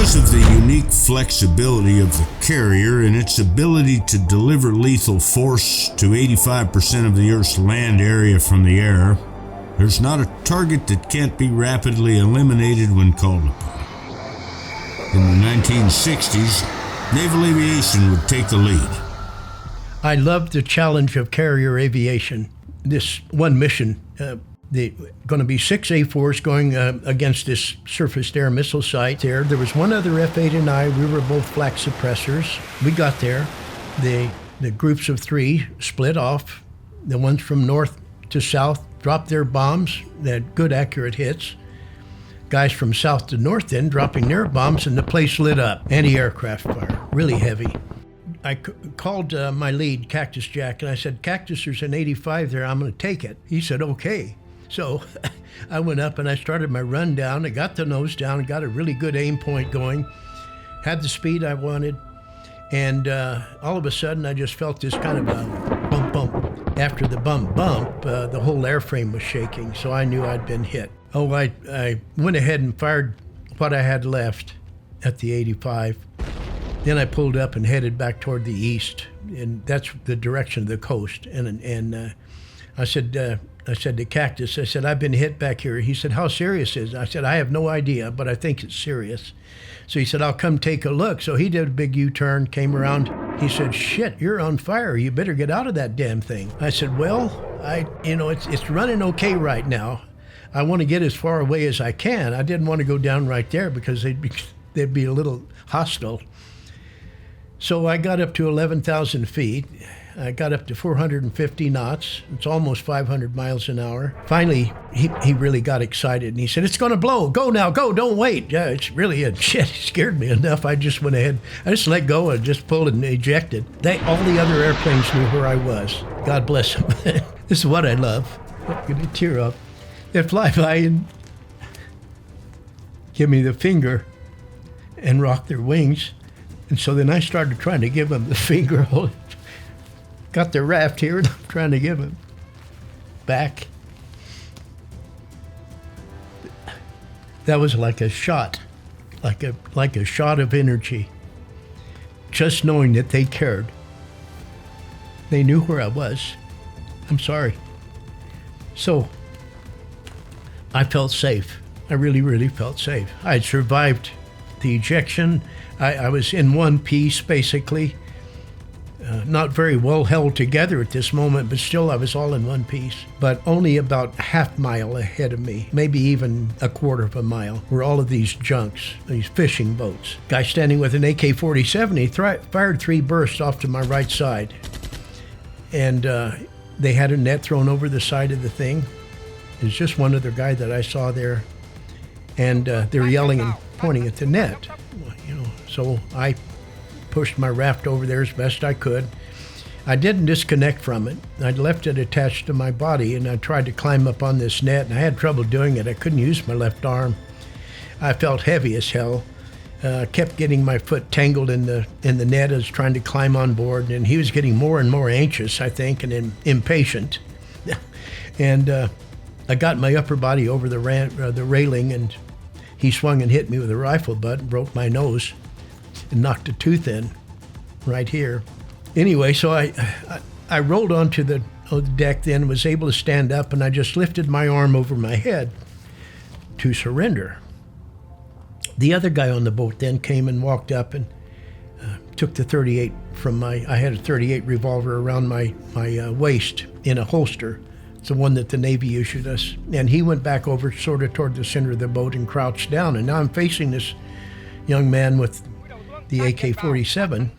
Because of the unique flexibility of the carrier and its ability to deliver lethal force to 85% of the Earth's land area from the air, there's not a target that can't be rapidly eliminated when called upon. In the 1960s, naval aviation would take the lead. I loved the challenge of carrier aviation. This one mission, going to be 6 A4s going against this surface-to-air missile site there. There was one other F-8 and I. We were both flak suppressors. We got there. The groups of 3 split off. The ones from north to south dropped their bombs. They had good, accurate hits. Guys from south to north then dropping their bombs, and the place lit up. Anti-aircraft fire, really heavy. I called my lead, Cactus Jack, and I said, Cactus, there's an 85 there. I'm going to take it. He said, okay. So I went up and I started my run down. I got the nose down, got a really good aim point going, had the speed I wanted, and all of a sudden I just felt this kind of a bump, bump. After the bump, the whole airframe was shaking, so I knew I'd been hit. Oh, I went ahead and fired what I had left at the 85. Then I pulled up and headed back toward the east, and that's the direction of the coast. And I said to Cactus, I said, I've been hit back here. He said, how serious is it? I said, I have no idea, but I think it's serious. So he said, I'll come take a look. So he did a big U-turn, came around. He said, shit, you're on fire. You better get out of that damn thing. I said, well, it's running okay right now. I want to get as far away as I can. I didn't want to go down right there because they'd be a little hostile. So I got up to 11,000 feet. I got up to 450 knots. It's almost 500 miles an hour. Finally, he really got excited, and he said, it's going to blow. Go now, go, don't wait. Yeah, it's really a shit. It scared me enough. I just went ahead. I just let go and just pulled and ejected. All the other airplanes knew where I was. God bless them. This is what I love. I'm going to tear up. They fly by and give me the finger and rock their wings. And so then I started trying to give them the finger. Got the raft here, and I'm trying to give them back. That was like a shot, like a shot of energy. Just knowing that they cared. They knew where I was. I'm sorry. So I felt safe. I really, really felt safe. I had survived the ejection. I was in one piece, basically. Not very well held together at this moment, but still I was all in one piece. But only about half mile ahead of me, maybe even a quarter of a mile, were all of these junks, these fishing boats. Guy standing with an AK-47, he fired 3 bursts off to my right side. And they had a net thrown over the side of the thing. There's just one other guy that I saw there. And they were yelling and pointing at the net. So I pushed my raft over there as best I could. I didn't disconnect from it. I'd left it attached to my body, and I tried to climb up on this net, and I had trouble doing it. I couldn't use my left arm. I felt heavy as hell. Kept getting my foot tangled in the net as trying to climb on board, and he was getting more and more anxious, I think, and impatient. And I got my upper body over the railing, and he swung and hit me with a rifle butt and broke my nose and knocked a tooth in right here. Anyway, so I rolled onto the deck then, was able to stand up, and I just lifted my arm over my head to surrender. The other guy on the boat then came and walked up and took the 38 from I had a 38 revolver around my waist in a holster. It's the one that the Navy issued us. And he went back over sort of toward the center of the boat and crouched down. And now I'm facing this young man with the AK-47.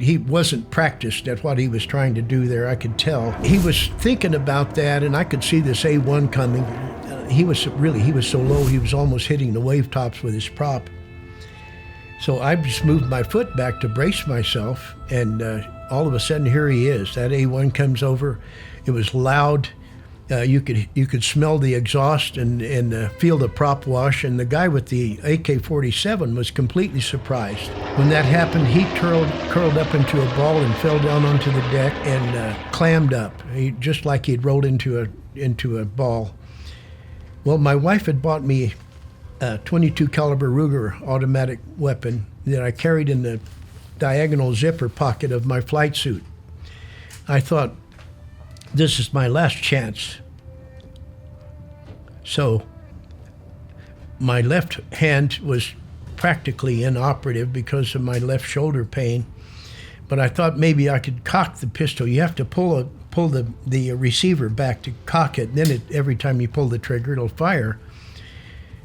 He wasn't practiced at what he was trying to do there, I could tell. He was thinking about that, and I could see this A1 coming. He was so low, he was almost hitting the wave tops with his prop. So I just moved my foot back to brace myself, and all of a sudden, here he is. That A1 comes over. It was loud. You could smell the exhaust and feel the prop wash, and the guy with the AK-47 was completely surprised. When that happened, he curled up into a ball and fell down onto the deck and clammed up, just like he'd rolled into a ball. Well, my wife had bought me .22 caliber Ruger automatic weapon that I carried in the diagonal zipper pocket of my flight suit. I thought, this is my last chance. So my left hand was practically inoperative because of my left shoulder pain, but I thought maybe I could cock the pistol. You have to pull the receiver back to cock it, then every time you pull the trigger it'll fire.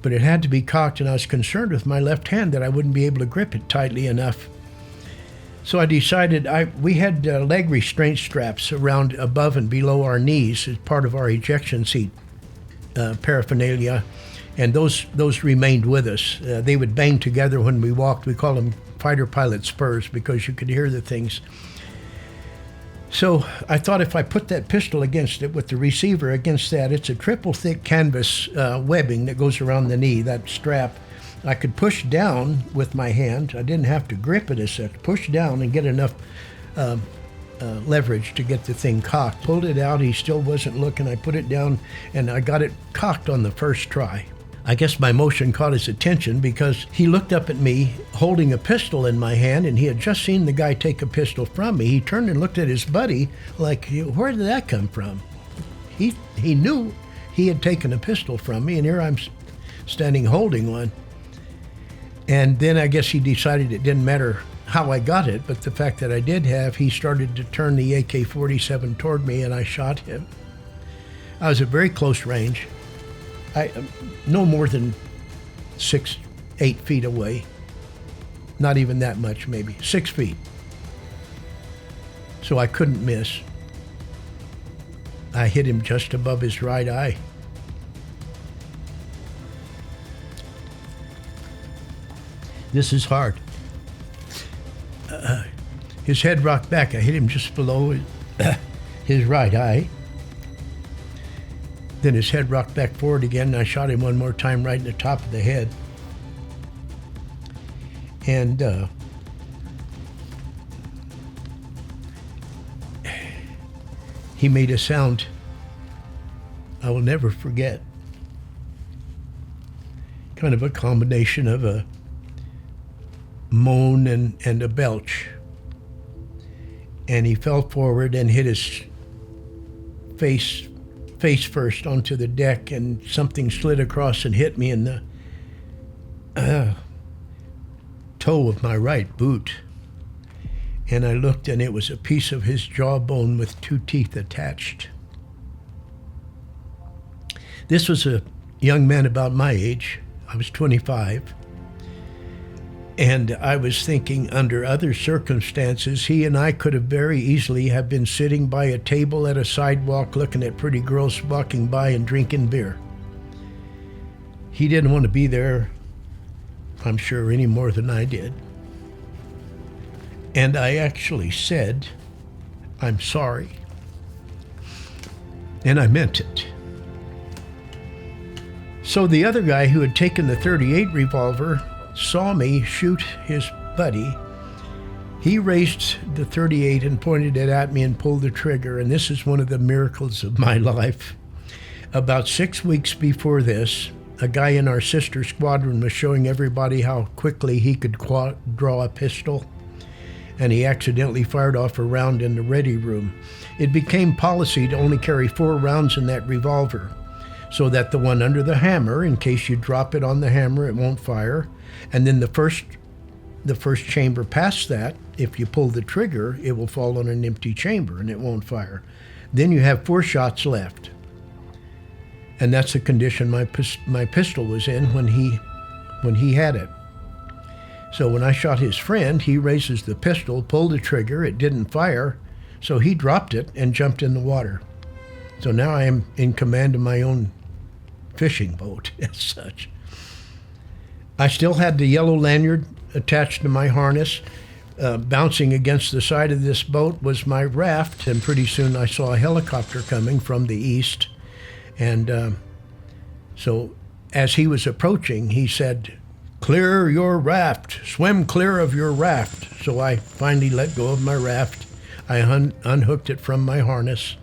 But it had to be cocked, and I was concerned with my left hand that I wouldn't be able to grip it tightly enough. So I decided, we had leg restraint straps around above and below our knees as part of our ejection seat paraphernalia, and those remained with us. They would bang together when we walked. We called them fighter pilot spurs because you could hear the things. So I thought if I put that pistol against it with the receiver against that, it's a triple thick canvas webbing that goes around the knee, that strap. I could push down with my hand. I didn't have to grip it as such. Push down and get enough leverage to get the thing cocked. Pulled it out. He still wasn't looking. I put it down and I got it cocked on the first try. I guess my motion caught his attention because he looked up at me holding a pistol in my hand, and he had just seen the guy take a pistol from me. He turned and looked at his buddy like, where did that come from? He knew he had taken a pistol from me, and here I'm standing holding one. And then I guess he decided it didn't matter how I got it, but the fact that I did have, he started to turn the AK-47 toward me, and I shot him. I was at very close range. No more than 6-8 feet away. Not even that much, maybe 6 feet. So I couldn't miss. I hit him just above his right eye. This is hard. His head rocked back. I hit him just below his right eye. Then his head rocked back forward again, and I shot him one more time right in the top of the head. And he made a sound I will never forget. Kind of a combination of a moan and a belch. And he fell forward and hit his face first onto the deck, and something slid across and hit me in the toe of my right boot. And I looked, and it was a piece of his jawbone with 2 teeth attached. This was a young man about my age. I was 25. And I was thinking, under other circumstances, he and I could have very easily have been sitting by a table at a sidewalk looking at pretty girls walking by and drinking beer. He didn't want to be there, I'm sure, any more than I did. And I actually said, I'm sorry. And I meant it. So the other guy who had taken the .38 revolver saw me shoot his buddy. He raised the .38 and pointed it at me and pulled the trigger, and this is one of the miracles of my life. About 6 weeks before this, a guy in our sister squadron was showing everybody how quickly he could draw a pistol, and he accidentally fired off a round in the ready room. It became policy to only carry 4 rounds in that revolver, so that the one under the hammer, in case you drop it on the hammer, it won't fire. And then the first chamber past that, if you pull the trigger, it will fall on an empty chamber and it won't fire. Then you have 4 shots left. And that's the condition my pistol was in when he had it. So when I shot his friend, he raises the pistol, pulled the trigger, it didn't fire, so he dropped it and jumped in the water. So now I am in command of my own fishing boat as such. I still had the yellow lanyard attached to my harness. Bouncing against the side of this boat was my raft, and pretty soon I saw a helicopter coming from the east. And so as he was approaching, he said, "Clear your raft, swim clear of your raft." So I finally let go of my raft. I unhooked it from my harness,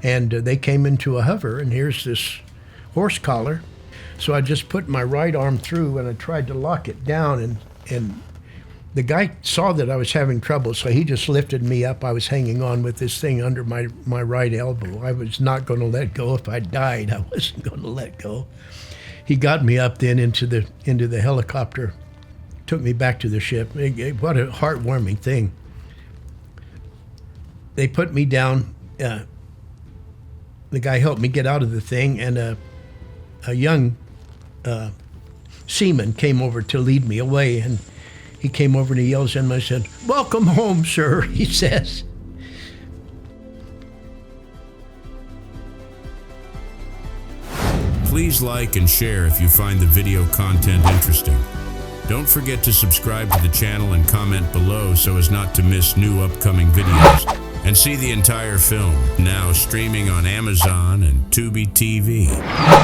and they came into a hover, and here's this horse collar. So I just put my right arm through and I tried to lock it down, and the guy saw that I was having trouble, so he just lifted me up. I was hanging on with this thing under my right elbow. I was not going to let go. If I died, I wasn't going to let go. He got me up then into the helicopter, took me back to the ship. What a heartwarming thing. They put me down. The guy helped me get out of the thing, and a young seaman came over to lead me away, and he came over and he yells at me. I said, "Welcome home, sir," he says. Please like and share if you find the video content interesting. Don't forget to subscribe to the channel and comment below so as not to miss new upcoming videos. And see the entire film, now streaming on Amazon and Tubi TV.